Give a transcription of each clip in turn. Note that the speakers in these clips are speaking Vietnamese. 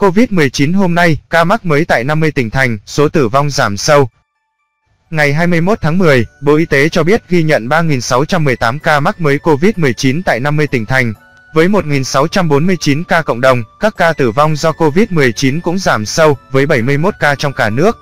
COVID-19 hôm nay, ca mắc mới tại 50 tỉnh thành, số tử vong giảm sâu. Ngày 21 tháng 10, Bộ Y tế cho biết ghi nhận 3.618 ca mắc mới COVID-19 tại 50 tỉnh thành. Với 1.649 ca cộng đồng, các ca tử vong do COVID-19 cũng giảm sâu, với 71 ca trong cả nước.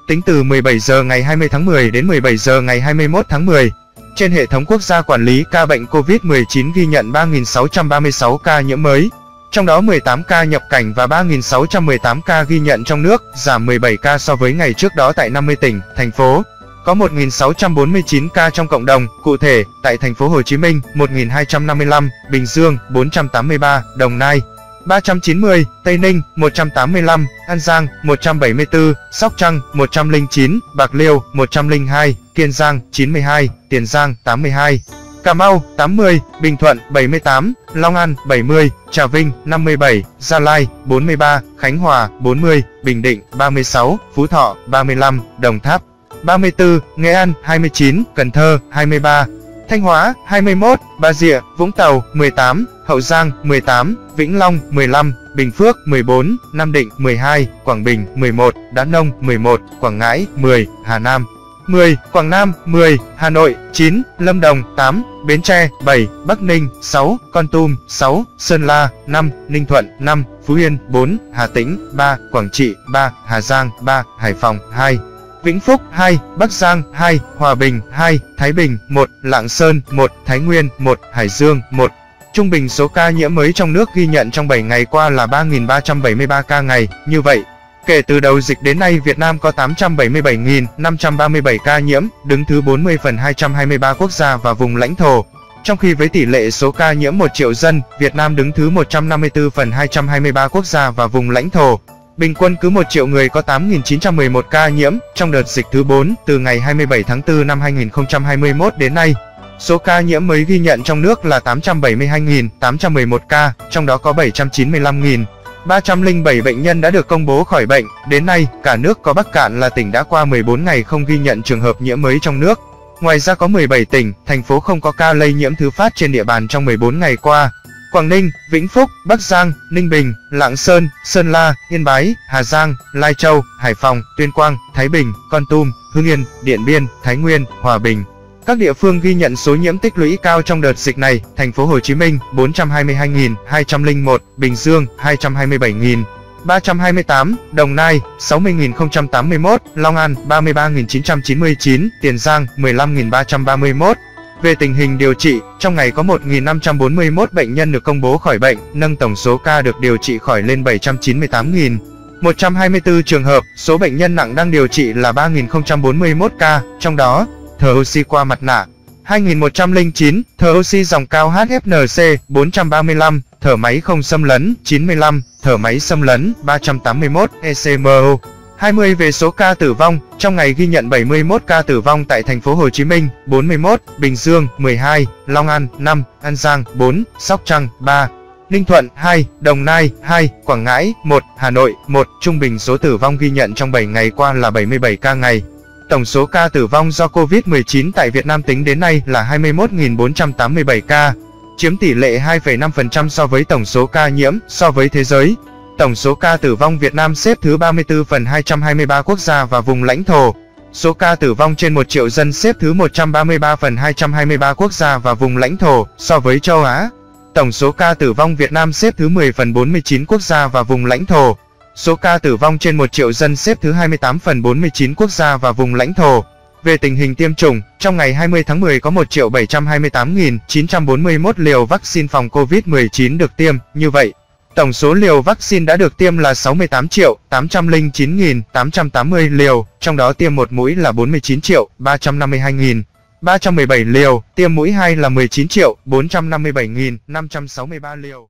Tính từ 17 giờ ngày 20 tháng 10 đến 17 giờ ngày 21 tháng 10, trên hệ thống quốc gia quản lý ca bệnh COVID-19 ghi nhận 3.636 ca nhiễm mới, trong đó 18 ca nhập cảnh và 3.618 ca ghi nhận trong nước, giảm 17 ca so với ngày trước đó tại 50 tỉnh, thành phố. Có 1.649 ca trong cộng đồng, cụ thể, tại thành phố Hồ Chí Minh, 1.255, Bình Dương, 483, Đồng Nai, 390, Tây Ninh, 185, An Giang, 174, Sóc Trăng, 109, Bạc Liêu, 102, Kiên Giang, 92, Tiền Giang, 82, Cà Mau, 80, Bình Thuận, 78, Long An, 70, Trà Vinh, 57, Gia Lai, 43, Khánh Hòa, 40, Bình Định, 36, Phú Thọ, 35, Đồng Tháp, 34, Nghệ An, 29, Cần Thơ, 23, Thanh Hóa, 21, Bà Rịa, Vũng Tàu, 18, Hậu Giang, 18, Vĩnh Long, 15, Bình Phước, 14, Nam Định, 12, Quảng Bình, 11, Đắk Nông, 11, Quảng Ngãi, 10, Hà Nam, 10, Quảng Nam, 10, Hà Nội, 9, Lâm Đồng, 8, Bến Tre, 7, Bắc Ninh, 6, Kon Tum, 6, Sơn La, 5, Ninh Thuận, 5, Phú Yên, 4, Hà Tĩnh, 3, Quảng Trị, 3, Hà Giang, 3, Hải Phòng, 2, Vĩnh Phúc, 2, Bắc Giang, 2, Hòa Bình, 2, Thái Bình, 1, Lạng Sơn, 1, Thái Nguyên, 1, Hải Dương, 1. Trung bình số ca nhiễm mới trong nước ghi nhận trong 7 ngày qua là 3.373 ca ngày. Như vậy, kể từ đầu dịch đến nay, Việt Nam có 877.537 ca nhiễm, đứng thứ 40 phần 223 quốc gia và vùng lãnh thổ. Trong khi với tỷ lệ số ca nhiễm 1 triệu dân, Việt Nam đứng thứ 154 phần 223 quốc gia và vùng lãnh thổ. Bình quân cứ 1 triệu người có 8.911 ca nhiễm. Trong đợt dịch thứ 4, từ ngày 27 tháng 4 năm 2021 đến nay, số ca nhiễm mới ghi nhận trong nước là 872.811 ca, trong đó có 795.307 bệnh nhân đã được công bố khỏi bệnh. Đến nay, cả nước có Bắc Kạn là tỉnh đã qua 14 ngày không ghi nhận trường hợp nhiễm mới trong nước. Ngoài ra có 17 tỉnh, thành phố không có ca lây nhiễm thứ phát trên địa bàn trong 14 ngày qua. Quảng Ninh, Vĩnh Phúc, Bắc Giang, Ninh Bình, Lạng Sơn, Sơn La, Yên Bái, Hà Giang, Lai Châu, Hải Phòng, Tuyên Quang, Thái Bình, Kon Tum, Hưng Yên, Điện Biên, Thái Nguyên, Hòa Bình. Các địa phương ghi nhận số nhiễm tích lũy cao trong đợt dịch này: thành phố Hồ Chí Minh 422.201, Bình Dương 227.328, Đồng Nai 60.081, Long An 33.999, Tiền Giang 15.331. Về tình hình điều trị, trong ngày có 1.541 bệnh nhân được công bố khỏi bệnh, nâng tổng số ca được điều trị khỏi lên 798.124 trường hợp. Số bệnh nhân nặng đang điều trị là 3.041 ca, trong đó thở oxy qua mặt nạ 2.109, thở oxy dòng cao HFNC 435, thở máy không xâm lấn 95, thở máy xâm lấn 381, ECMO 20. Về số ca tử vong, trong ngày ghi nhận 71 ca tử vong tại thành phố Hồ Chí Minh, 41, Bình Dương 12, Long An 5, An Giang 4, Sóc Trăng 3, Ninh Thuận 2, Đồng Nai 2, Quảng Ngãi 1, Hà Nội 1. Trung bình số tử vong ghi nhận trong 7 ngày qua là 77 ca ngày. Tổng số ca tử vong do COVID-19 tại Việt Nam tính đến nay là 21.487 ca, chiếm tỷ lệ 2,5% so với tổng số ca nhiễm. So với thế giới, tổng số ca tử vong Việt Nam xếp thứ 34 phần 223 quốc gia và vùng lãnh thổ. Số ca tử vong trên 1 triệu dân xếp thứ 133 phần 223 quốc gia và vùng lãnh thổ. So với châu Á, tổng số ca tử vong Việt Nam xếp thứ 10 phần 49 quốc gia và vùng lãnh thổ. Số ca tử vong trên 1 triệu dân xếp thứ 28 phần 49 quốc gia và vùng lãnh thổ. Về tình hình tiêm chủng, trong ngày 20 tháng 10 có 1.728.941 liều vaccine phòng COVID-19 được tiêm. Như vậy, tổng số liều vaccine đã được tiêm là 68.809.880 liều, trong đó tiêm một mũi là 49.352.317 liều, tiêm mũi 2 là 19.457.563 liều.